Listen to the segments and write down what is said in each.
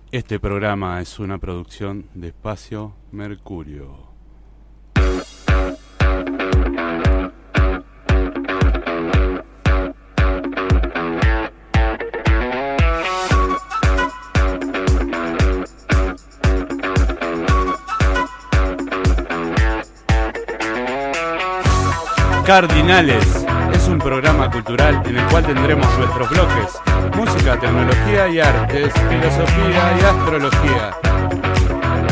Este programa es una producción de Espacio Mercurio. Cardinales es un programa cultural en el cual tendremos nuestros bloques: música, tecnología y artes, filosofía y astrología,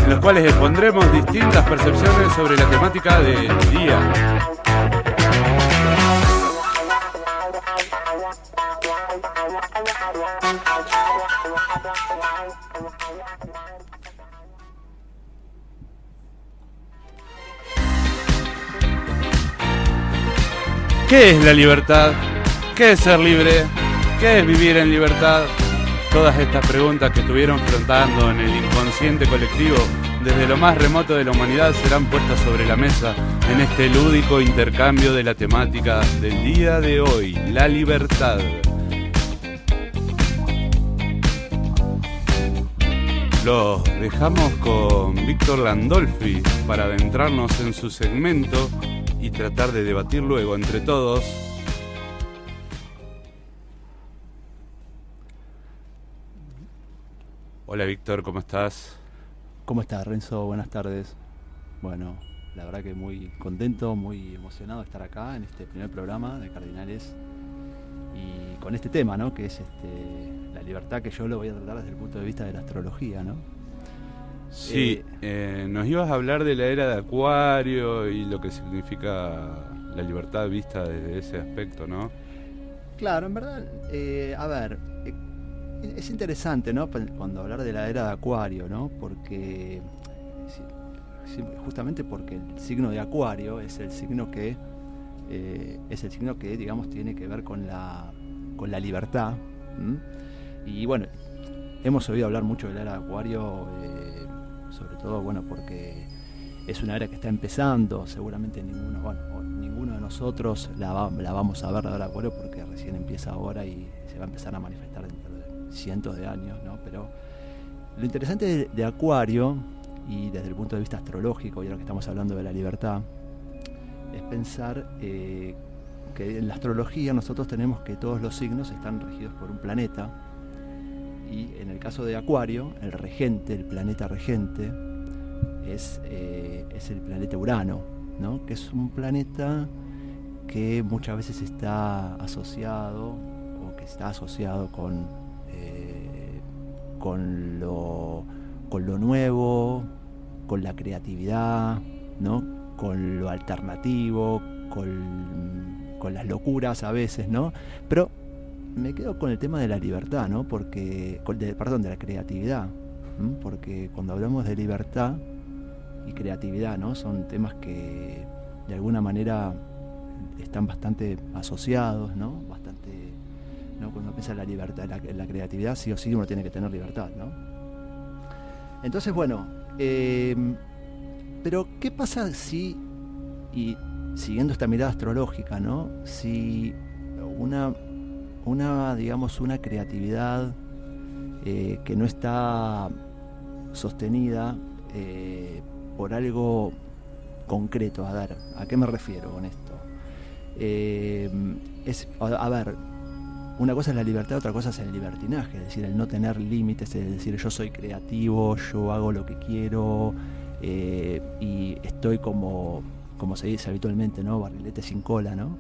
en los cuales expondremos distintas percepciones sobre la temática del día. ¿Qué es la libertad? ¿Qué es ser libre? ¿Qué es vivir en libertad? Todas estas preguntas que estuvieron flotando en el inconsciente colectivo desde lo más remoto de la humanidad serán puestas sobre la mesa en este lúdico intercambio de la temática del día de hoy, la libertad. Los dejamos con Víctor Landolfi para adentrarnos en su segmento y tratar de debatir luego entre todos. Hola Víctor, ¿cómo estás? ¿Cómo estás, Renzo? Buenas tardes. Bueno, la verdad que muy contento, muy emocionado de estar acá en este primer programa de Cardinales y con este tema, ¿no? Que es la libertad, que yo lo voy a tratar desde el punto de vista de la astrología, ¿no? Sí, nos ibas a hablar de la era de Acuario y lo que significa la libertad vista desde ese aspecto, ¿no? Claro, en verdad, a ver, es interesante, ¿no? Cuando hablar de la era de Acuario, ¿no? Porque justamente porque el signo de Acuario es el signo que digamos tiene que ver con la libertad. Y bueno, hemos oído hablar mucho de la era de Acuario, sobre todo, bueno, porque es una era que está empezando. Seguramente ninguno de nosotros la vamos a ver, la era de Acuario, porque recién empieza ahora y se va a empezar a manifestar dentro de cientos de años, ¿no? Pero lo interesante de Acuario, y desde el punto de vista astrológico, y ahora que estamos hablando de la libertad, es pensar que en la astrología nosotros tenemos que todos los signos están regidos por un planeta. Y en el caso de Acuario, el regente, el planeta regente, es el planeta Urano, ¿no? Que es un planeta que muchas veces está asociado con lo nuevo, con la creatividad, ¿no? Con lo alternativo, con las locuras a veces, ¿no? Pero me quedo con el tema de la libertad, ¿no? De la creatividad, ¿no? Porque cuando hablamos de libertad y creatividad, ¿no? Son temas que de alguna manera están bastante asociados, ¿no? ¿no? Cuando piensa en la libertad, la creatividad, sí o sí uno tiene que tener libertad, ¿no? Entonces, bueno, pero ¿qué pasa si, y siguiendo esta mirada astrológica, ¿no? Si una creatividad que no está sostenida por algo concreto? A ver, ¿a qué me refiero con esto? Una cosa es la libertad, otra cosa es el libertinaje, es decir, el no tener límites, es decir, yo soy creativo, yo hago lo que quiero, y estoy como se dice habitualmente, ¿no? Barrilete sin cola, ¿no?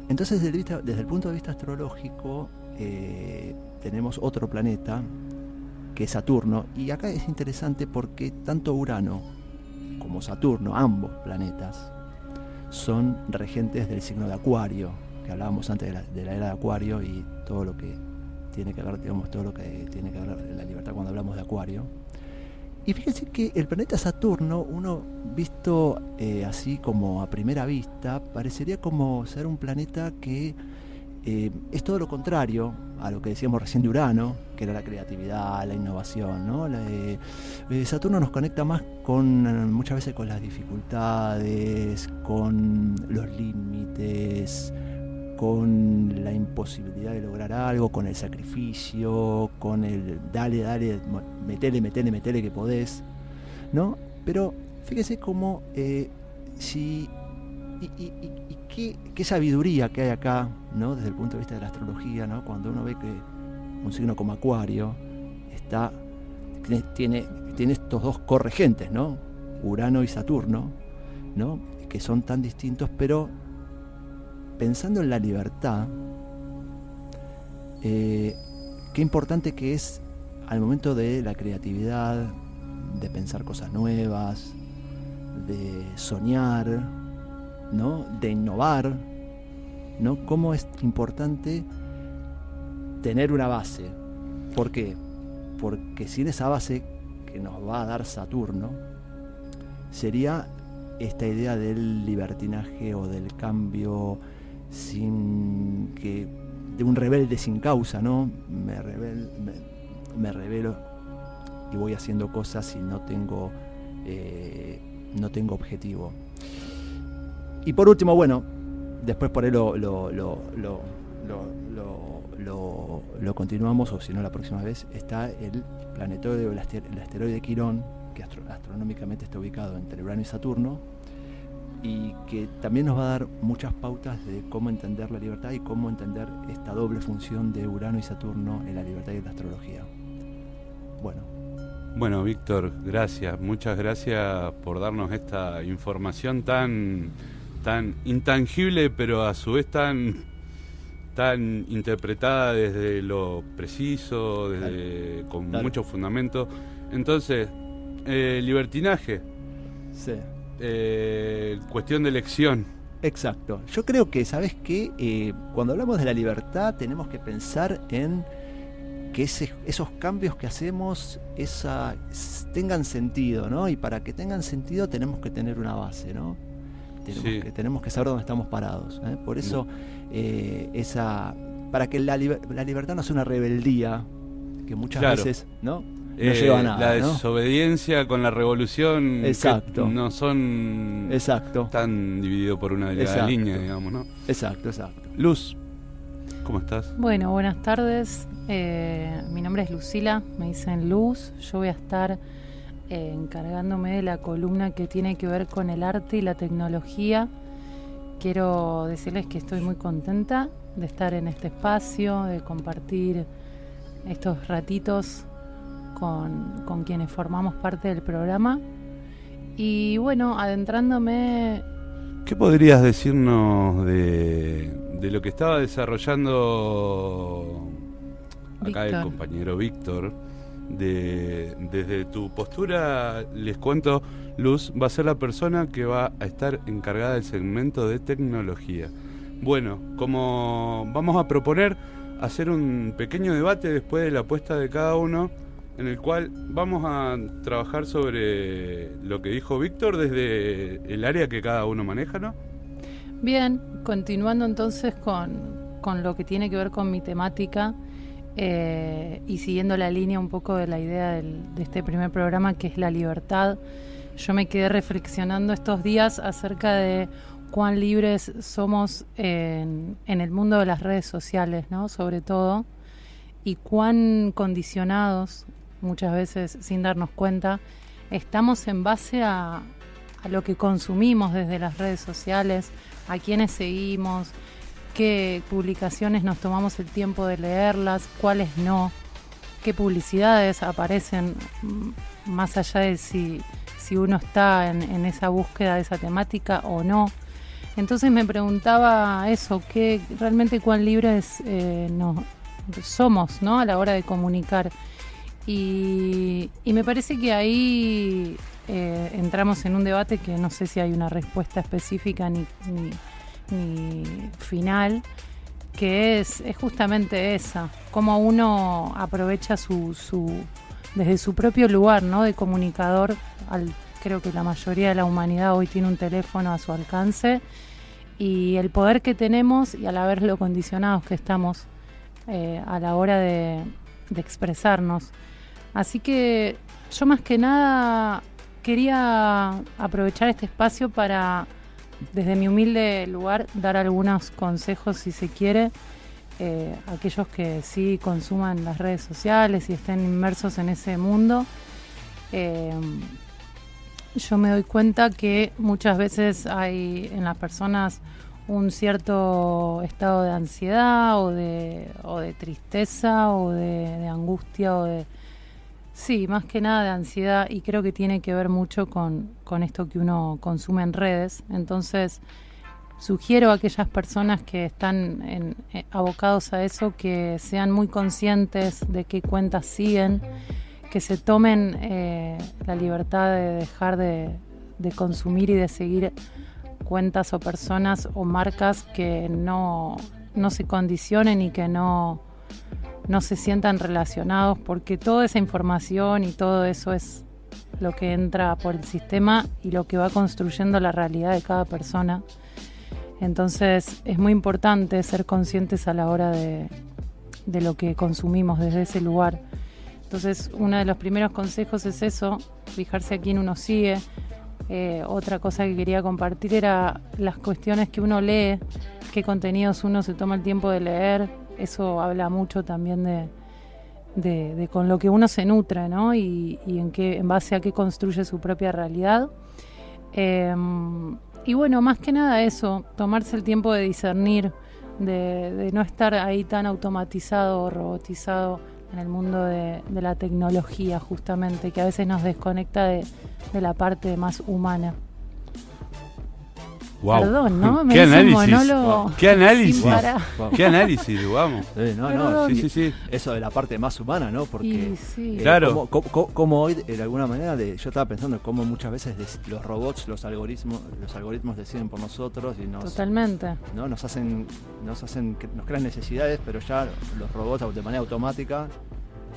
Entonces, desde el punto de vista astrológico, tenemos otro planeta, que es Saturno, y acá es interesante porque tanto Urano como Saturno, ambos planetas, son regentes del signo de Acuario, que hablábamos antes de la era de Acuario y todo lo que tiene que ver, digamos, todo lo que tiene que ver la libertad cuando hablamos de Acuario. Y fíjense que el planeta Saturno, uno visto así como a primera vista, parecería como ser un planeta que es todo lo contrario a lo que decíamos recién de Urano, que era la creatividad, la innovación, ¿no? Saturno nos conecta más muchas veces con las dificultades, con los límites, con la imposibilidad de lograr algo, con el sacrificio, con el dale, metele que podés, ¿no? Pero fíjese cómo qué sabiduría que hay acá, ¿no? Desde el punto de vista de la astrología, ¿no? Cuando uno ve que un signo como Acuario tiene estos dos corregentes, ¿no? Urano y Saturno, ¿no? Que son tan distintos, pero pensando en la libertad, qué importante que es al momento de la creatividad, de pensar cosas nuevas, de soñar, ¿no? De innovar, ¿no? Cómo es importante tener una base. ¿Por qué? Porque sin esa base que nos va a dar Saturno, sería esta idea del libertinaje o del cambio de un rebelde sin causa, ¿no? Me rebelo y voy haciendo cosas y no tengo objetivo. Y por último, bueno, después por ahí lo continuamos, o si no la próxima vez, está el planetoide o el asteroide Quirón, que astronómicamente está ubicado entre Urano y Saturno, y que también nos va a dar muchas pautas de cómo entender la libertad y cómo entender esta doble función de Urano y Saturno en la libertad y en la astrología. Bueno, Víctor, gracias, muchas gracias por darnos esta información tan intangible, pero a su vez tan interpretada desde lo preciso, con mucho fundamento. Entonces, libertinaje. Sí. Cuestión de elección. Exacto. Yo creo que, ¿sabes qué? Cuando hablamos de la libertad tenemos que pensar en que esos cambios que hacemos tengan sentido, ¿no? Y para que tengan sentido tenemos que tener una base, ¿no? Tenemos que saber dónde estamos parados, ¿eh? Por eso para que la libertad no sea una rebeldía que muchas veces, ¿no? No lleva a nada, la desobediencia, ¿no? Con la revolución. Exacto. No son. Exacto. Tan divididos por una delgada línea, digamos, ¿no? Exacto. Luz, ¿cómo estás? Bueno, buenas tardes. Mi nombre es Lucila, me dicen Luz. Yo voy a estar encargándome de la columna que tiene que ver con el arte y la tecnología. Quiero decirles que estoy muy contenta de estar en este espacio, de compartir estos ratitos con quienes formamos parte del programa. Y bueno, adentrándome... ¿Qué podrías decirnos de lo que estaba desarrollando acá Víctor? El compañero Víctor? Desde tu postura, les cuento, Luz va a ser la persona que va a estar encargada del segmento de tecnología. Bueno, como vamos a proponer hacer un pequeño debate después de la apuesta de cada uno, en el cual vamos a trabajar sobre lo que dijo Víctor desde el área que cada uno maneja, ¿no? Bien, continuando entonces con lo que tiene que ver con mi temática, y siguiendo la línea un poco de la idea de este primer programa, que es la libertad. Yo me quedé reflexionando estos días acerca de cuán libres somos en el mundo de las redes sociales, ¿no? Sobre todo, y cuán condicionados, muchas veces sin darnos cuenta, estamos en base a lo que consumimos desde las redes sociales, a quienes seguimos, qué publicaciones nos tomamos el tiempo de leerlas, cuáles no, qué publicidades aparecen, más allá de si uno está en esa búsqueda de esa temática o no. Entonces me preguntaba eso, que realmente cuán libres somos, ¿no? A la hora de comunicar. Y me parece que ahí entramos en un debate que no sé si hay una respuesta específica ni final, que es justamente esa, cómo uno aprovecha desde su propio lugar, ¿no? De comunicador. Creo que la mayoría de la humanidad hoy tiene un teléfono a su alcance, y el poder que tenemos y a la vez lo condicionados que estamos a la hora de expresarnos. Así que yo más que nada quería aprovechar este espacio para desde mi humilde lugar, dar algunos consejos, si se quiere, aquellos que sí consuman las redes sociales y estén inmersos en ese mundo. Yo me doy cuenta que muchas veces hay en las personas un cierto estado de ansiedad o de tristeza o de angustia sí, más que nada de ansiedad, y creo que tiene que ver mucho con esto que uno consume en redes. Entonces sugiero a aquellas personas que están abocados a eso que sean muy conscientes de qué cuentas siguen, que se tomen la libertad de dejar de consumir y de seguir cuentas o personas o marcas que no se condicionen y que no se sientan relacionados, porque toda esa información y todo eso es lo que entra por el sistema y lo que va construyendo la realidad de cada persona. Entonces es muy importante ser conscientes a la hora de lo que consumimos desde ese lugar. Entonces uno de los primeros consejos es eso, fijarse a quién uno sigue. Otra cosa que quería compartir era las cuestiones que uno lee, qué contenidos uno se toma el tiempo de leer. Eso habla mucho también de con lo que uno se nutre, ¿no? Y en base a qué construye su propia realidad. Y bueno, más que nada eso, tomarse el tiempo de discernir, de no estar ahí tan automatizado o robotizado en el mundo de la tecnología, justamente, que a veces nos desconecta de la parte más humana. Wow. Perdón, ¿no? ¿Qué análisis? Monólogo. ¿Qué análisis? Sin parar. ¿Qué análisis? Vamos. No, Sí. Eso de la parte más humana, ¿no? Porque sí. Claro. Como hoy, de alguna manera, yo estaba pensando cómo muchas veces los robots, los algoritmos deciden por nosotros y Totalmente. ¿no? nos crean necesidades, pero ya los robots de manera automática,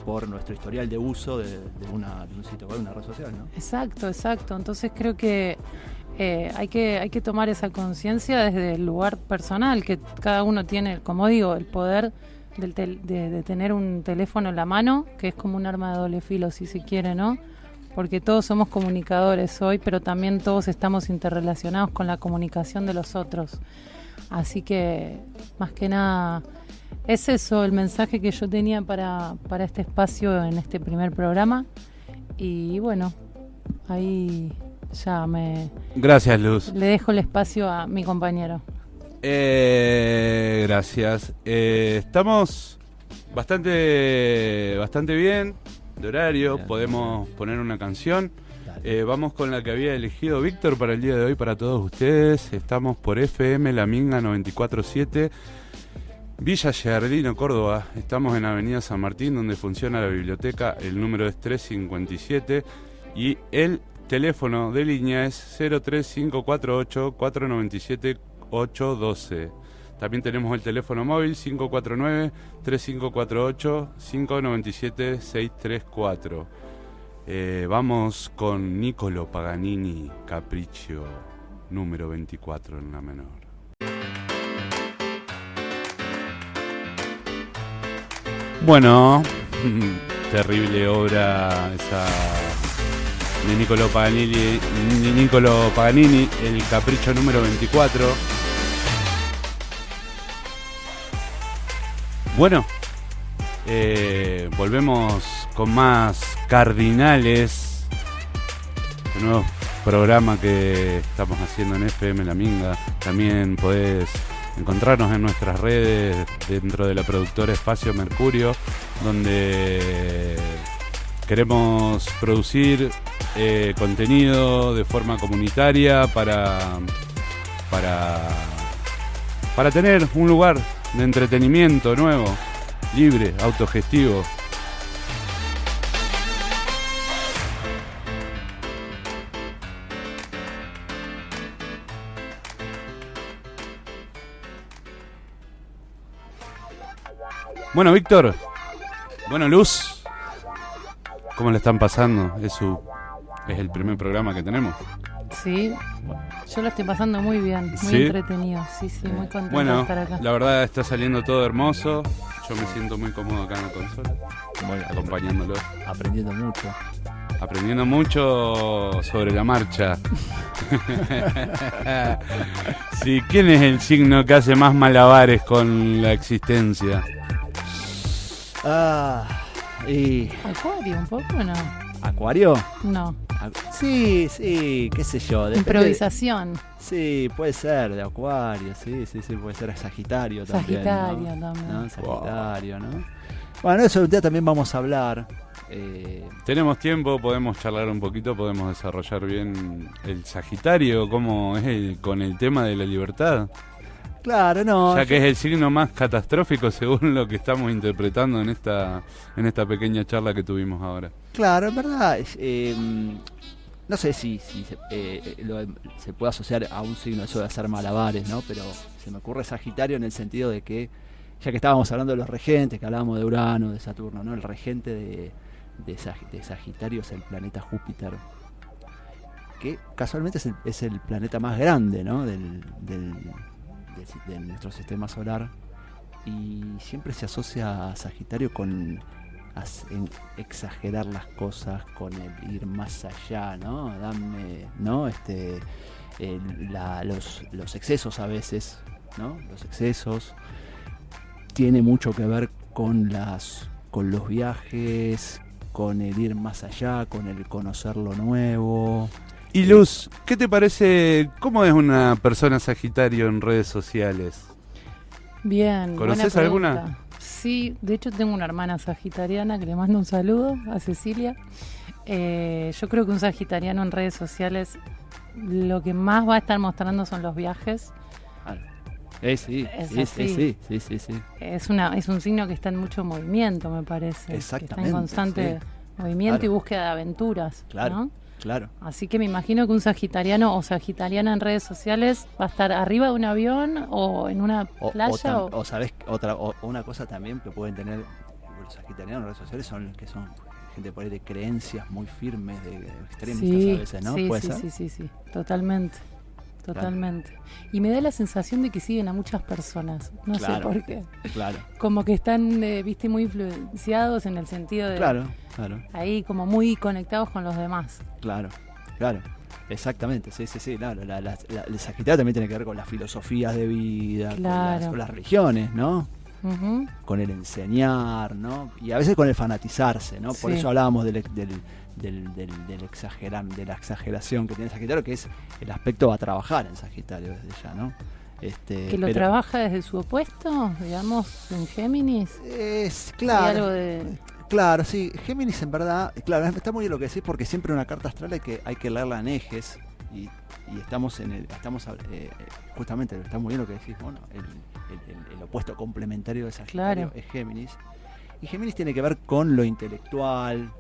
por nuestro historial de uso de un sitio web, una red social, ¿no? Exacto. Entonces creo que hay que tomar esa conciencia desde el lugar personal, que cada uno tiene, como digo, el poder de tener un teléfono en la mano, que es como un arma de doble filo, si se quiere, ¿no? Porque todos somos comunicadores hoy, pero también todos estamos interrelacionados con la comunicación de los otros. Así que, más que nada, es eso el mensaje que yo tenía para este espacio en este primer programa. Y bueno, ahí ya Gracias, Luz. le dejo el espacio a mi compañero. Gracias. Estamos bastante bien de horario. Bien. Podemos poner una canción. Dale. Vamos con la que había elegido Víctor para el día de hoy, para todos ustedes. Estamos por FM La Minga 94.7, Villa Giardino, Córdoba. Estamos en Avenida San Martín, donde funciona la biblioteca. El número es 357 y el teléfono de línea es 03548 497 812. También tenemos el teléfono móvil 549-3548 597 634. Vamos con Niccolo Paganini, Capriccio número 24 en la menor. Bueno, terrible obra esa de Niccolo Paganini, el Capricho número 24. Bueno, volvemos con más Cardinales, el nuevo programa que estamos haciendo en FM La Minga. También podés encontrarnos en nuestras redes dentro de la productora Espacio Mercurio, donde queremos producir contenido de forma comunitaria para tener un lugar de entretenimiento nuevo, libre, autogestivo. Bueno, Víctor, bueno, Luz, ¿cómo le están pasando? Es el primer programa que tenemos. Sí, yo lo estoy pasando muy bien, muy ¿Sí? entretenido. Sí, muy contento de Bueno, estar acá. la verdad está saliendo todo hermoso. Yo me siento muy cómodo acá en la consola, acompañándolo. Aprendiendo mucho. Aprendiendo mucho sobre la marcha. Sí, ¿quién es el signo que hace más malabares con la existencia? Y Acuario, un poco, ¿no? ¿Acuario? No. Sí, qué sé yo. depende- Improvisación. Sí, puede ser de Acuario, sí, puede ser Sagitario también. Sagitario ¿no? también. ¿No? Sagitario, ¿no? Bueno, eso un día también vamos a hablar. Tenemos tiempo, podemos charlar un poquito, podemos desarrollar bien el Sagitario, cómo es con el tema de la libertad. Claro, no. Ya que es el signo más catastrófico según lo que estamos interpretando en esta pequeña charla que tuvimos ahora. Claro, en verdad, no sé si se puede asociar a un signo eso de hacer malabares, ¿no? Pero se me ocurre Sagitario en el sentido de que, ya que estábamos hablando de los regentes, que hablábamos de Urano, de Saturno, ¿no? El regente de Sagitario es el planeta Júpiter, que casualmente es el planeta más grande, ¿no? de nuestro sistema solar, y siempre se asocia a Sagitario con exagerar las cosas, con el ir más allá, ¿no? Los excesos a veces, ¿no? Los excesos tiene mucho que ver con los viajes, con el ir más allá, con el conocer lo nuevo. Y Luz, ¿qué te parece? ¿Cómo es una persona Sagitario en redes sociales? Bien. ¿Conoces buena alguna? pregunta. Sí, de hecho tengo una hermana sagitariana que le mando un saludo a Cecilia. Yo creo que un sagitariano en redes sociales lo que más va a estar mostrando son los viajes. Sí. Es un signo que está en mucho movimiento, me parece. Exactamente, Que está en constante movimiento y búsqueda de aventuras. Claro. ¿no? Claro. Así que me imagino que un sagitariano o sagitariana en redes sociales va a estar arriba de un avión o en una playa. O sabes, una cosa también que pueden tener los sagitarianos en redes sociales son gente por ahí de creencias muy firmes, de extremistas a veces, ¿no? ¿Puede ser? Sí, totalmente. Y me da la sensación de que siguen a muchas personas, no sé por qué. Claro. Como que están, viste, muy influenciados en el sentido de... Claro. Ahí como muy conectados con los demás. Claro. Exactamente, sí, claro. El Sagitario también tiene que ver con las filosofías de vida, con las religiones, ¿no? Uh-huh. Con el enseñar, ¿no? Y a veces con el fanatizarse, ¿no? Por eso hablábamos de la exageración que tiene Sagitario, que es el aspecto a trabajar en Sagitario desde ya, ¿no? Que lo trabaja desde su opuesto, digamos, en Géminis. Es claro. Algo de... Claro, sí. Géminis en verdad, claro, está muy bien lo que decís, porque siempre una carta astral hay que leerla en ejes y estamos justamente está muy bien lo que decís, bueno, el opuesto complementario de Sagitario es Géminis. Y Géminis tiene que ver con lo intelectual,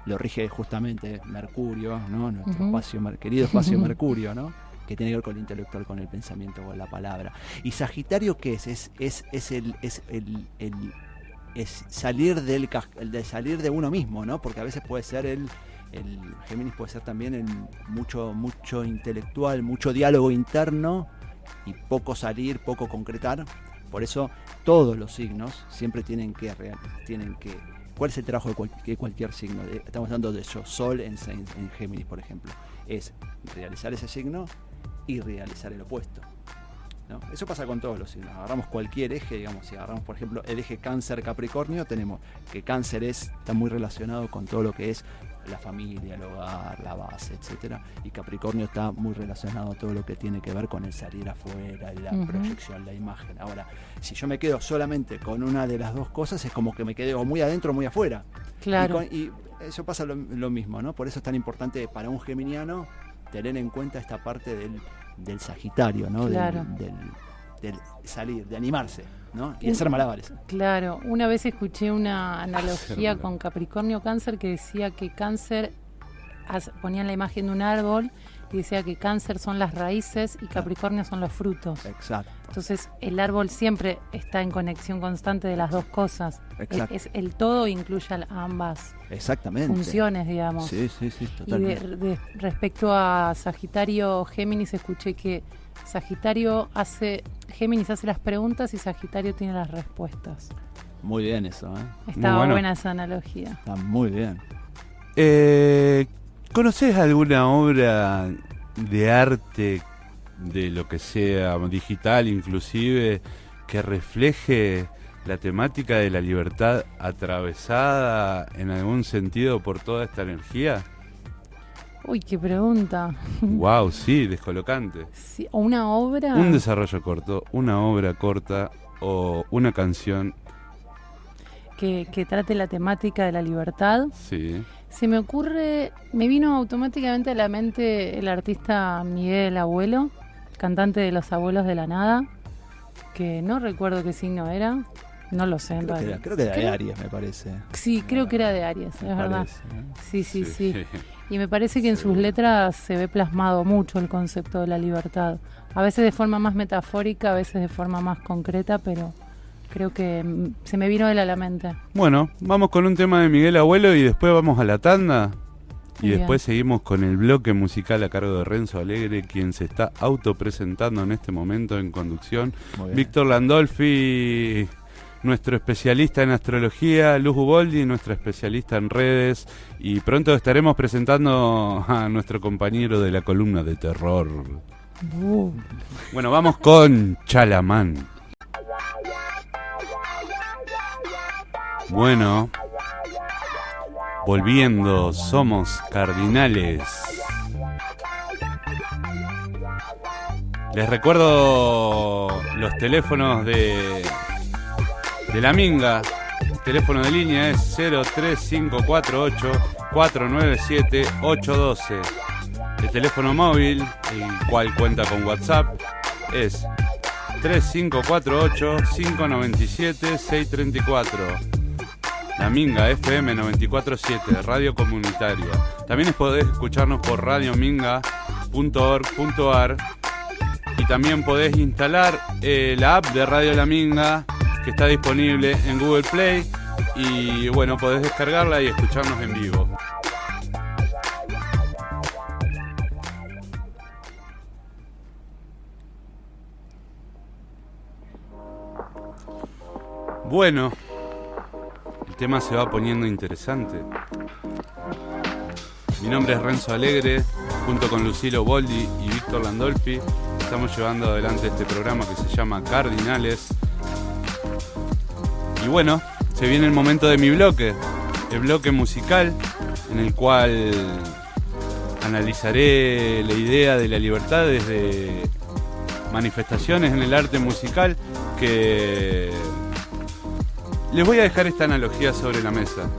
lo rige justamente Mercurio, ¿no? Nuestro querido espacio Mercurio, ¿no? Que tiene que ver con lo intelectual, con el pensamiento, con la palabra. Y Sagitario, ¿qué es? Es salir salir de uno mismo, ¿no? Porque a veces puede ser el Géminis puede ser también mucho intelectual, mucho diálogo interno y poco salir, poco concretar. Por eso todos los signos siempre tienen que ¿cuál es el trabajo de cualquier signo? Estamos hablando de Sol en Géminis, por ejemplo. Es realizar ese signo y realizar el opuesto, ¿no? Eso pasa con todos los signos. Agarramos cualquier eje, digamos, si agarramos, por ejemplo, el eje Cáncer-Capricornio, tenemos que Cáncer está muy relacionado con todo lo que es la familia, el hogar, la base, etcétera, y Capricornio está muy relacionado a todo lo que tiene que ver con el salir afuera, la proyección, la imagen. Ahora, si yo me quedo solamente con una de las dos cosas, es como que me quedé o muy adentro o muy afuera. Claro. Y eso pasa lo mismo, ¿no? Por eso es tan importante para un geminiano tener en cuenta esta parte del Sagitario, ¿no? Claro. Del salir, de animarse, ¿no? Y hacer malabares. Claro, una vez escuché una analogía con Capricornio Cáncer que decía que Cáncer, ponían la imagen de un árbol y decía que Cáncer son las raíces y Capricornio son los frutos. Exacto. Entonces el árbol siempre está en conexión constante de las dos cosas. Exacto. El todo incluye a ambas funciones, digamos. Sí, totalmente. Y respecto a Sagitario Géminis, escuché que Géminis hace las preguntas y Sagitario tiene las respuestas. Muy bien eso, ¿eh? Estaba buena esa analogía. Está muy bien. ¿Conoces alguna obra de arte, de lo que sea, digital inclusive, que refleje la temática de la libertad atravesada en algún sentido por toda esta energía? Uy, qué pregunta. Wow, sí, descolocante. Sí, ¿o una obra? Un desarrollo corto, una obra corta o una canción. Que trate la temática de la libertad. Sí. Se me ocurre, me vino automáticamente a la mente el artista Miguel Abuelo, cantante de Los Abuelos de la Nada, que no recuerdo qué signo era, no lo sé en realidad. Creo que era de Aries, me parece. Sí, creo que era de Aries, es verdad. Parece, ¿no? Sí. Y me parece que en sus letras se ve plasmado mucho el concepto de la libertad. A veces de forma más metafórica, a veces de forma más concreta, pero creo que se me vino él a la mente. Bueno, vamos con un tema de Miguel Abuelo y después vamos a la tanda. Y Muy después seguimos con el bloque musical a cargo de Renzo Alegre, quien se está autopresentando en este momento en conducción. Víctor Landolfi, nuestro especialista en astrología, Luz Uboldi, nuestra especialista en redes, y pronto estaremos presentando a nuestro compañero de la columna de terror. Bueno, vamos con Chalamán. Bueno, volviendo, somos cardinales. Les recuerdo los teléfonos de la Minga. El teléfono de línea es 03548 497 812. El teléfono móvil, el cual cuenta con WhatsApp, es 3548 597 634. La Minga FM 94.7, radio comunitaria. También podés escucharnos por radiominga.org.ar y también podés instalar la app de Radio La Minga, que está disponible en Google Play, y bueno, podés descargarla y escucharnos en vivo. Bueno, el tema se va poniendo interesante. Mi nombre es Renzo Alegre, junto con Lucilo Boldi y Víctor Landolfi estamos llevando adelante este programa que se llama Cardinales. Y bueno, se viene el momento de mi bloque, el bloque musical, en el cual analizaré la idea de la libertad desde manifestaciones en el arte musical, que les voy a dejar esta analogía sobre la mesa.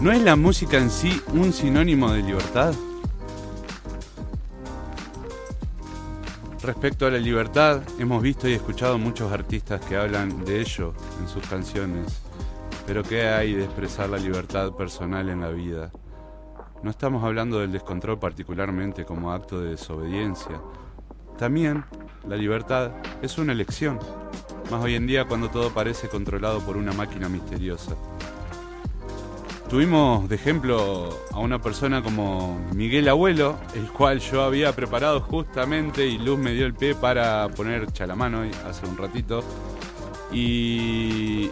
¿No es la música en sí un sinónimo de libertad? Respecto a la libertad, hemos visto y escuchado muchos artistas que hablan de ello en sus canciones. Pero ¿qué hay de expresar la libertad personal en la vida? No estamos hablando del descontrol particularmente como acto de desobediencia. También la libertad es una elección, más hoy en día cuando todo parece controlado por una máquina misteriosa. Tuvimos de ejemplo a una persona como Miguel Abuelo, el cual yo había preparado justamente, y Luz me dio el pie para poner Chalamán hoy, hace un ratito. Y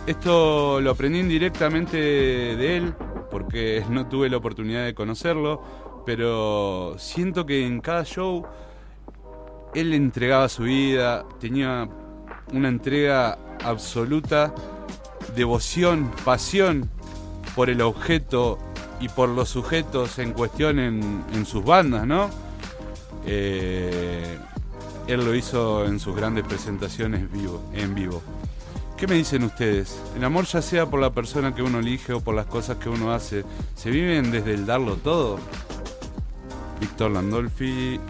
esto lo aprendí indirectamente de él, porque no tuve la oportunidad de conocerlo, pero siento que en cada show él entregaba su vida, tenía una entrega absoluta, devoción, pasión por el objeto y por los sujetos en cuestión en sus bandas, ¿no? Él lo hizo en sus grandes presentaciones en vivo. ¿Qué me dicen ustedes? El amor, ya sea por la persona que uno elige o por las cosas que uno hace, ¿se viven desde el darlo todo? Víctor Landolfi.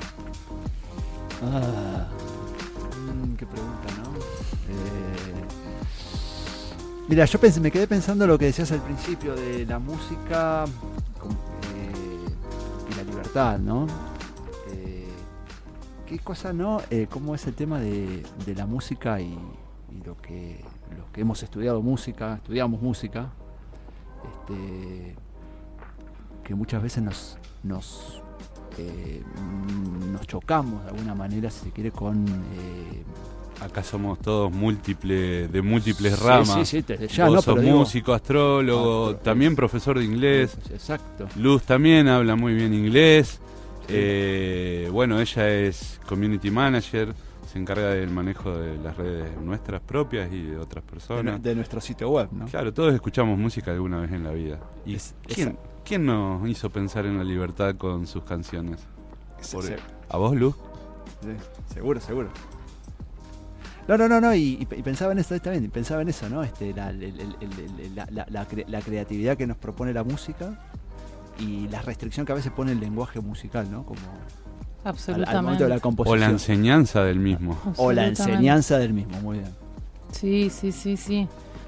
Qué pregunta, ¿no? Mira, yo me quedé pensando lo que decías al principio de la música y la libertad, ¿no? ¿Qué cosa, no? ¿Cómo es el tema de la música y los que hemos estudiamos música, que muchas veces nos chocamos de alguna manera, si se quiere, con acá somos todos de múltiples ramas. Sí, desde ya, Vos no, sos pero digo, músico, astrólogo, también profesor de inglés. Exacto. Luz también habla muy bien inglés. Bueno, ella es community manager, se encarga del manejo de las redes nuestras propias y de otras personas. De nuestro sitio web, ¿no? Claro, todos escuchamos música alguna vez en la vida. ¿Y quién nos hizo pensar en la libertad con sus canciones? ¿A vos, Luz? Sí, seguro. No, y pensaba en eso también, pensaba en eso, ¿no? La creatividad que nos propone la música y la restricción que a veces pone el lenguaje musical, ¿no? Como absolutamente. al momento de la composición. O la enseñanza del mismo. O la enseñanza del mismo, muy bien. Sí.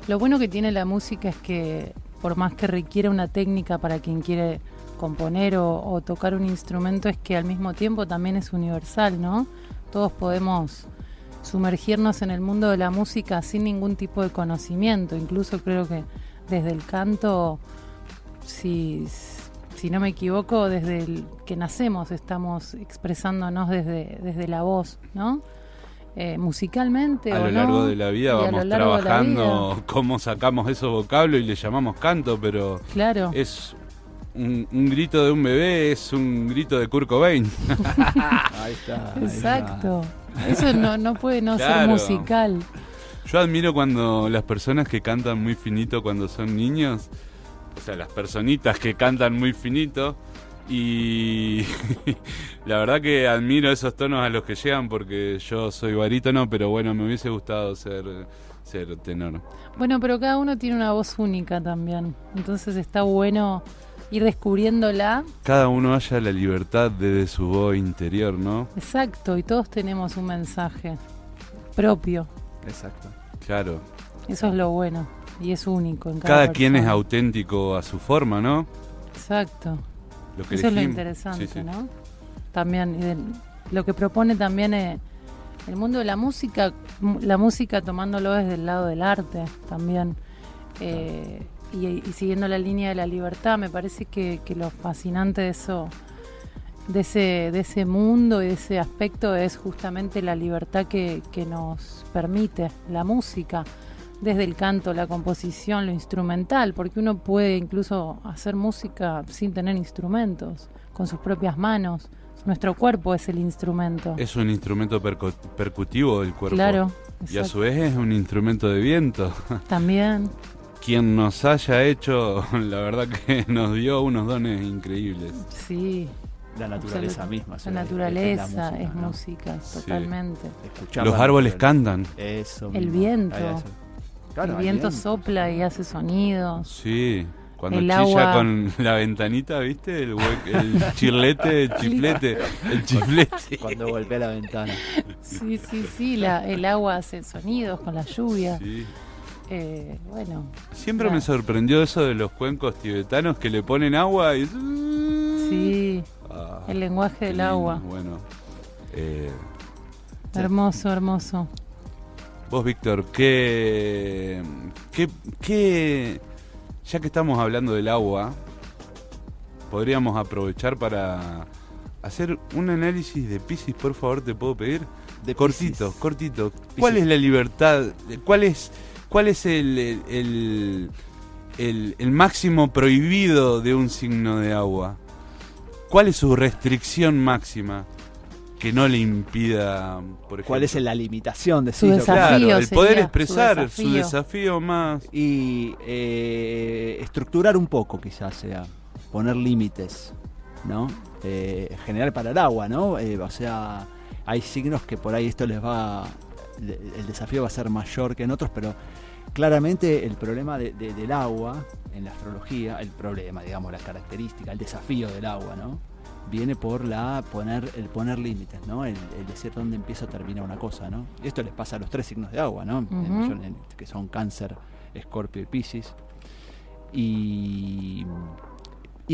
Lo bueno que tiene la música es que por más que requiere una técnica para quien quiere componer o tocar un instrumento, es que al mismo tiempo también es universal, ¿no? Todos podemos sumergirnos en el mundo de la música sin ningún tipo de conocimiento. Incluso creo que desde el canto, si no me equivoco, desde el que nacemos estamos expresándonos desde la voz, ¿no? Musicalmente a lo largo de la vida vamos trabajando cómo sacamos esos vocablos y le llamamos canto, pero claro, es un grito de un bebé, es un grito de Kurt Cobain. Ahí está. Exacto. Eso no puede no ser musical. Yo admiro cuando las personas que cantan muy finito cuando son niños, o sea, las personitas que cantan muy finito, y la verdad que admiro esos tonos a los que llegan, porque yo soy barítono, pero bueno, me hubiese gustado ser tenor. Bueno, pero cada uno tiene una voz única también, entonces está bueno ir descubriéndola. Cada uno haya la libertad desde su voz interior, ¿no? Exacto, y todos tenemos un mensaje propio. Exacto. Claro. Eso es lo bueno, y es único en cada persona. Quien es auténtico a su forma, ¿no? Exacto. Lo que eso elegimos. Es lo interesante, sí. ¿No? También, lo que propone también el mundo de la música tomándolo desde el lado del arte también. Y siguiendo la línea de la libertad, me parece que lo fascinante de eso, de ese mundo y de ese aspecto, es justamente la libertad que nos permite la música, desde el canto, la composición, lo instrumental, porque uno puede incluso hacer música sin tener instrumentos, con sus propias manos. Nuestro cuerpo es el instrumento. Es un instrumento percutivo del cuerpo. Claro. Y a su vez es un instrumento de viento. También. Quien nos haya hecho, la verdad que nos dio unos dones increíbles. Sí. La naturaleza misma. La naturaleza es música, totalmente. Los árboles cantan. Eso. El viento. Claro, el viento sopla y hace sonidos. Sí. Cuando el chilla agua con la ventanita, ¿viste? El chiflete. Cuando golpea la ventana. Sí. El agua hace sonidos con la lluvia. Sí. Bueno. Siempre me sorprendió eso de los cuencos tibetanos que le ponen agua y... Sí. El lenguaje del agua. Bueno. Hermoso. Vos, Víctor, ¿qué ya que estamos hablando del agua, podríamos aprovechar para hacer un análisis de Piscis, por favor, te puedo pedir? Cortito. Piscis. ¿Cuál es la libertad? ¿Cuál es el máximo prohibido de un signo de agua? ¿Cuál es su restricción máxima que no le impida, por ejemplo? ¿Cuál es la limitación de su desafío? Claro, el poder expresar su desafío más. Y estructurar un poco, quizás sea, poner límites, ¿no? General para el agua, ¿no? O sea, hay signos que por ahí esto el desafío va a ser mayor que en otros, pero claramente el problema del agua en la astrología, digamos, la característica, el desafío del agua, ¿no? Viene por el poner límites, ¿no? El decir dónde empieza o termina una cosa, ¿no? Y esto les pasa a los 3 signos de agua, ¿no? Uh-huh. Que son Cáncer, Escorpio y Piscis.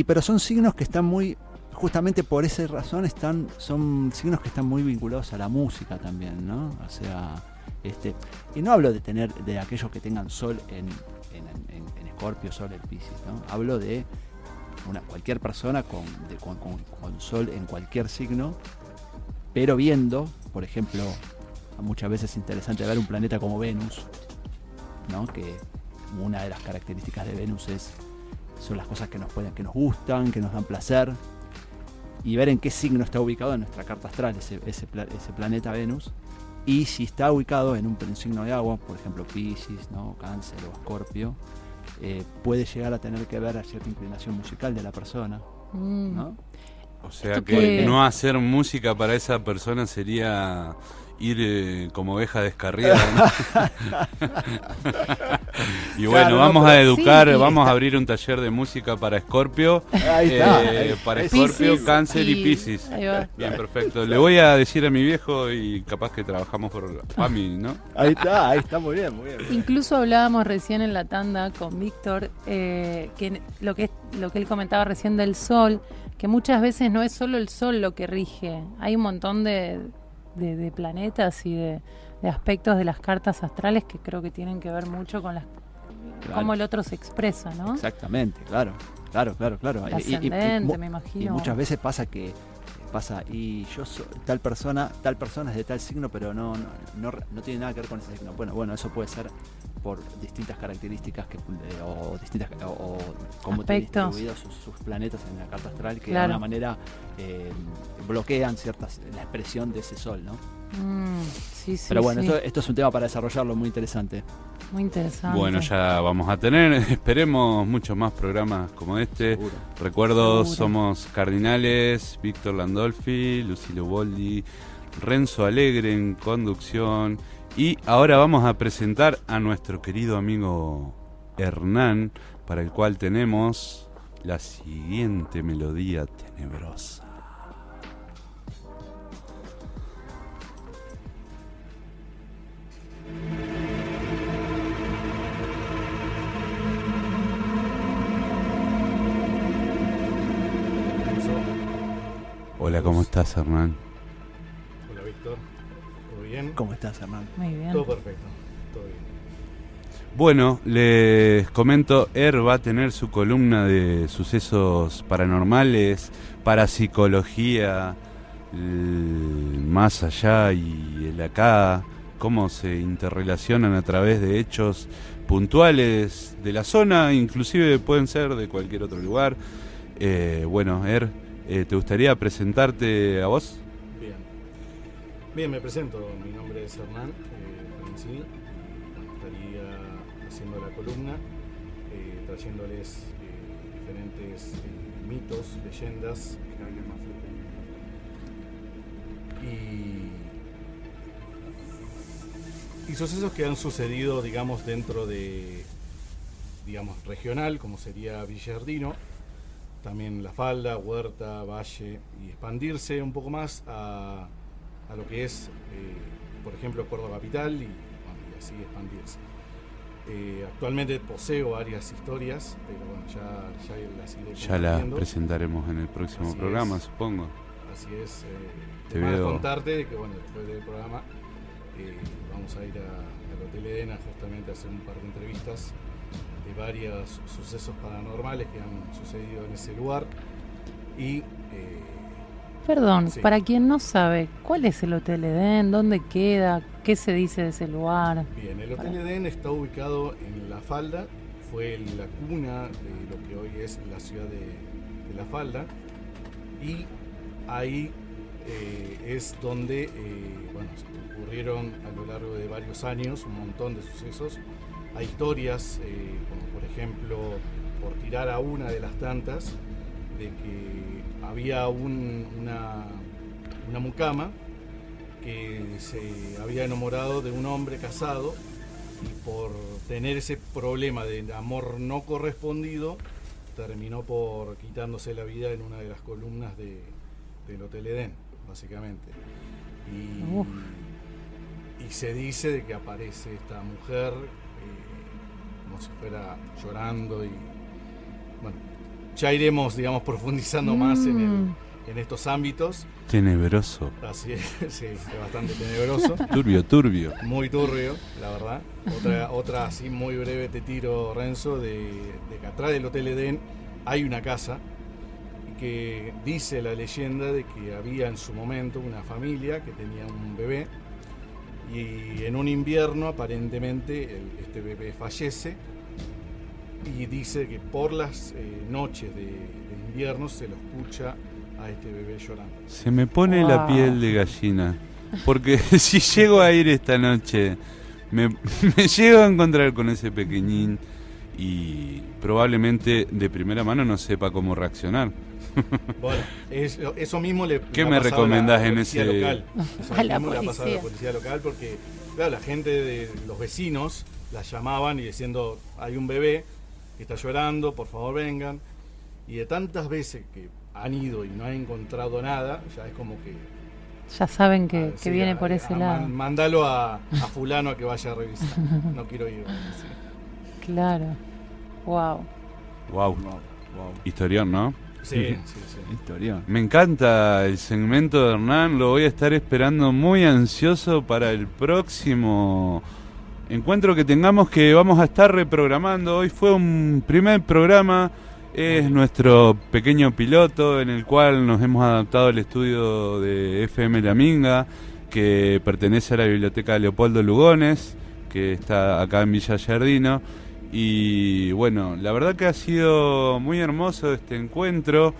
Pero son signos que están muy, justamente por esa razón, son signos que están muy vinculados a la música también, ¿no? O sea, y no hablo de aquellos que tengan Sol en Escorpio, Sol en Piscis, ¿no? Hablo de cualquier persona con Sol en cualquier signo, pero viendo, por ejemplo, muchas veces es interesante ver un planeta como Venus, ¿no? Que una de las características de Venus son las cosas que nos gustan, que nos dan placer, y ver en qué signo está ubicado en nuestra carta astral ese planeta Venus, y si está ubicado en un signo de agua, por ejemplo Piscis, ¿no? Cáncer o Escorpio, puede llegar a tener que ver a cierta inclinación musical de la persona, ¿no? O sea que no hacer música para esa persona sería ir como oveja descarriada, ¿no? Y bueno, claro, vamos a educar, sí, vamos a abrir un taller de música para Escorpio, Ahí está. para Escorpio, Piscis Cáncer y Piscis. Ahí va. Bien, perfecto. Le voy a decir a mi viejo y capaz que trabajamos por PAMI, ¿no? Ahí está, muy bien, muy bien. Incluso hablábamos recién en la tanda con Víctor, que lo que él comentaba recién del sol, que muchas veces no es solo el sol lo que rige, hay un montón de planetas y de aspectos de las cartas astrales que creo que tienen que ver mucho con cómo el otro se expresa, ¿no? Exactamente, claro. El ascendente, me imagino. Y muchas veces pasa, y yo soy tal persona es de tal signo, pero no tiene nada que ver con ese signo. Bueno, eso puede ser por distintas características o cómo tienen distribuidos sus planetas en la carta astral, que de alguna manera bloquean la expresión de ese sol, ¿no? Sí, pero bueno, sí. esto es un tema para desarrollarlo muy interesante. Muy interesante. Bueno, ya vamos a tener, esperemos muchos más programas como este. Seguro. Recuerdo, Seguro. somos Cardinales, Víctor Landolfi, Lucilo Boldi, Renzo Alegre en conducción. Y ahora vamos a presentar a nuestro querido amigo Hernán, para el cual tenemos la siguiente melodía tenebrosa. Hola, ¿cómo estás, Hernán? Hola, Víctor. ¿Todo bien? ¿Cómo estás, Hernán? Muy bien. Todo perfecto. Todo bien. Bueno, les comento, va a tener su columna de sucesos paranormales, parapsicología, el más allá y el acá, cómo se interrelacionan a través de hechos puntuales de la zona, inclusive pueden ser de cualquier otro lugar. Bueno, ¿te gustaría presentarte a vos? Bien, me presento. Mi nombre es Hernán Francini. Estaría haciendo la columna, trayéndoles diferentes mitos, leyendas y sucesos que han sucedido, digamos, dentro de, digamos, regional, como sería Villardino, también La Falda, Huerta, Valle, y expandirse un poco más a lo que es, por ejemplo, Córdoba Capital, y así expandirse. Actualmente poseo varias historias, pero bueno, ya las iré Ya las presentaremos en el próximo programa, supongo. Así es. Te Para veo. contarte que bueno, después del programa vamos a ir al Hotel Edena justamente a hacer un par de entrevistas de varios sucesos paranormales que han sucedido en ese lugar. Y Perdón, sí. para quien no sabe, ¿cuál es el Hotel Edén? ¿Dónde queda? ¿Qué se dice de ese lugar? Bien, el Hotel Edén está ubicado en La Falda, fue la cuna de lo que hoy es la ciudad de La Falda, y ahí es donde ocurrieron a lo largo de varios años un montón de sucesos. Hay historias, como por ejemplo, por tirar a una de las tantas, de que había una mucama que se había enamorado de un hombre casado, y por tener ese problema de amor no correspondido terminó por quitándose la vida en una de las columnas del Hotel Edén, básicamente. Y se dice de que aparece esta mujer como si fuera llorando, y bueno, ya iremos, digamos, profundizando más en estos ámbitos. Tenebroso. Así es, sí, es bastante tenebroso. Turbio. Muy turbio, la verdad. Otra así muy breve te tiro, Renzo, de que atrás del Hotel Edén hay una casa que dice la leyenda de que había en su momento una familia que tenía un bebé, Y en un invierno, aparentemente, este bebé fallece y dice que por las noches de invierno se lo escucha a este bebé llorando. Se me pone la piel de gallina. Porque si llego a ir esta noche, me llego a encontrar con ese pequeñín y probablemente de primera mano no sepa cómo reaccionar. Bueno, eso mismo le ¿Qué ha me pasado recomendás a la en policía ese- local. Eso A la mismo le ha pasado a la policía. policía local porque, claro, la gente de los vecinos la llamaban y diciendo, hay un bebé que está llorando, por favor vengan. Y de tantas veces que han ido y no han encontrado nada, ya es como que... Ya saben que sí, viene por ese lado. Mándalo a fulano a que vaya a revisar. No quiero ir. Sí, Claro. Wow. Wow, historión, ¿no? sí. Historión. Me encanta el segmento de Hernán, lo voy a estar esperando muy ansioso para el próximo encuentro que tengamos, que vamos a estar reprogramando. Hoy fue un primer programa, es nuestro pequeño piloto en el cual nos hemos adaptado al estudio de FM La Minga, que pertenece a la Biblioteca Leopoldo Lugones, que está acá en Villa Giardino. Y bueno, la verdad que ha sido muy hermoso este encuentro.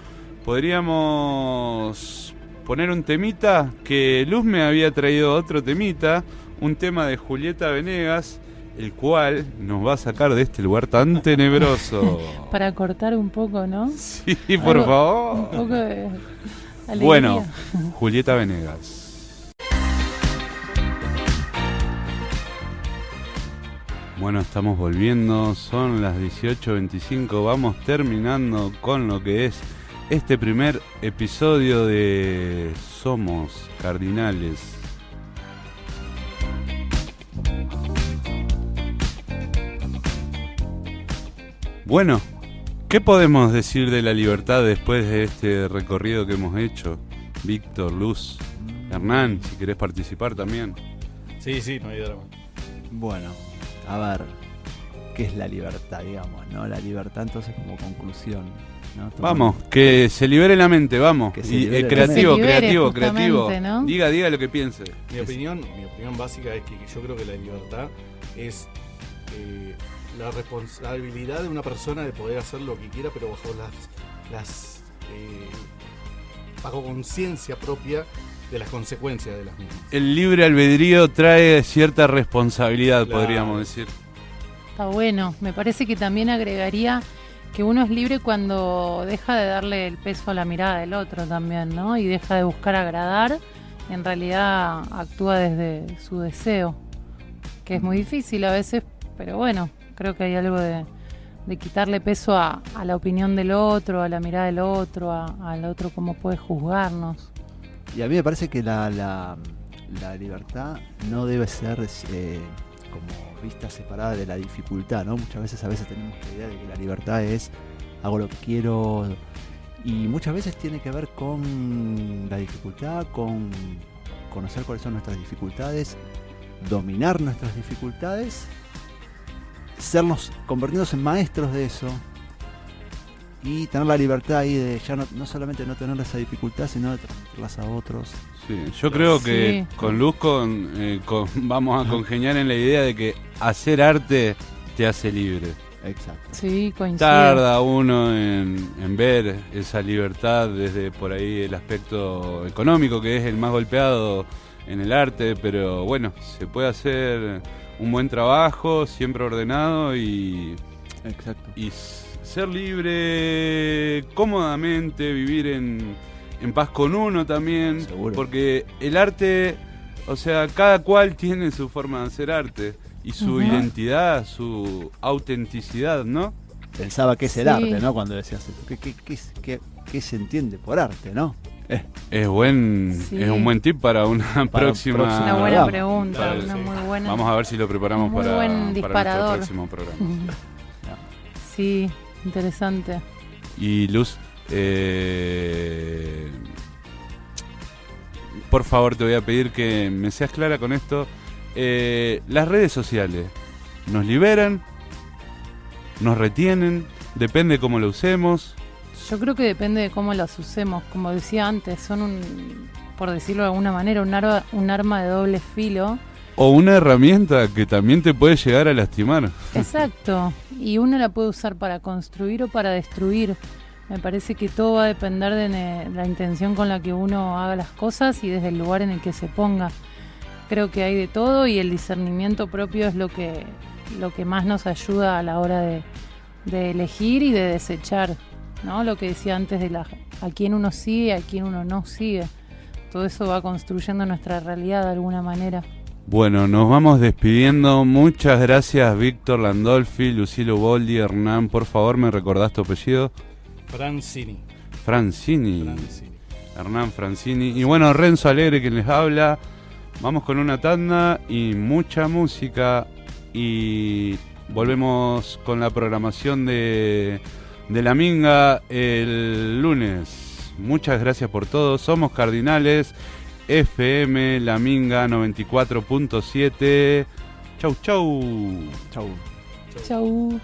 Podríamos poner un temita, que Luz me había traído otro temita, un tema de Julieta Venegas, el cual nos va a sacar de este lugar tan tenebroso. Para cortar un poco, ¿no? Sí, por Un favor. poco de alegría. Bueno, Julieta Venegas. Bueno, estamos volviendo, son las 18:25, vamos terminando con lo que es este primer episodio de Somos Cardinales. Bueno, ¿qué podemos decir de la libertad después de este recorrido que hemos hecho? Víctor, Luz, Hernán, si querés participar también. Sí, no hay drama. Bueno, a ver, ¿qué es la libertad, digamos, no? La libertad entonces como conclusión, ¿no? Vamos, que se libere la mente, vamos. Que se Y libere la creativo, mente. Que se libere, creativo. justamente, ¿no? Diga lo que piense. Mi opinión básica es que yo creo que la libertad es la responsabilidad de una persona de poder hacer lo que quiera, pero bajo conciencia propia de las consecuencias de las mismas. El libre albedrío trae cierta responsabilidad, Claro. podríamos decir. Está bueno. Me parece que también agregaría que uno es libre cuando deja de darle el peso a la mirada del otro también, ¿no? Y deja de buscar agradar. En realidad actúa desde su deseo, que es muy difícil a veces, pero bueno, creo que hay algo de quitarle peso a la opinión del otro, a la mirada del otro, al otro cómo puede juzgarnos. Y a mí me parece que la libertad no debe ser como vista separada de la dificultad, ¿no? Muchas veces tenemos la idea de que la libertad es hago lo que quiero, y muchas veces tiene que ver con la dificultad, con conocer cuáles son nuestras dificultades, dominar nuestras dificultades, convertirnos en maestros de eso y tener la libertad ahí de ya no solamente no tener esa dificultad, sino de transmitirlas a otros. Sí, yo creo que Sí. con Luz vamos a congeniar en la idea de que hacer arte te hace libre. Exacto. Sí, coincido. Tarda uno en ver esa libertad desde por ahí el aspecto económico, que es el más golpeado en el arte, pero bueno, se puede hacer un buen trabajo, siempre ordenado y Exacto. ser libre cómodamente, vivir en paz con uno también. Seguro. Porque el arte, o sea, cada cual tiene su forma de hacer arte y su Ujú. identidad, su autenticidad, ¿no? Pensaba que es el Sí. arte, ¿no? Cuando decías eso. ¿Qué se entiende por arte, no? Es Sí. un buen tip para una próxima. próxima Una buena programa. pregunta, Para- una sí. muy buena. Vamos a ver si lo preparamos Muy para buen nuestro disparador. próximo programa. Sí, interesante. Y Luz, por favor te voy a pedir que me seas clara con esto. Las redes sociales nos liberan, nos retienen, depende cómo lo usemos. Yo creo que depende de cómo las usemos. Como decía antes, son por decirlo de alguna manera, un arma de doble filo. O una herramienta que también te puede llegar a lastimar. Exacto, y uno la puede usar para construir o para destruir. Me parece que todo va a depender de la intención con la que uno haga las cosas y desde el lugar en el que se ponga. Creo que hay de todo y el discernimiento propio es lo que más nos ayuda a la hora de elegir y de desechar, ¿no? Lo que decía antes a quién uno sigue, a quién uno no sigue. Todo eso va construyendo nuestra realidad de alguna manera. Bueno, nos vamos despidiendo. Muchas gracias, Víctor Landolfi, Lucilo Boldi, Hernán. Por favor, ¿me recordás tu apellido? Francini. Francini. Hernán Francini. Y bueno, Renzo Alegre quien les habla. Vamos con una tanda y mucha música. Y volvemos con la programación de La Minga el lunes. Muchas gracias por todo. Somos Cardinales FM, La Minga 94.7. Chau, chau. Chau. Chau.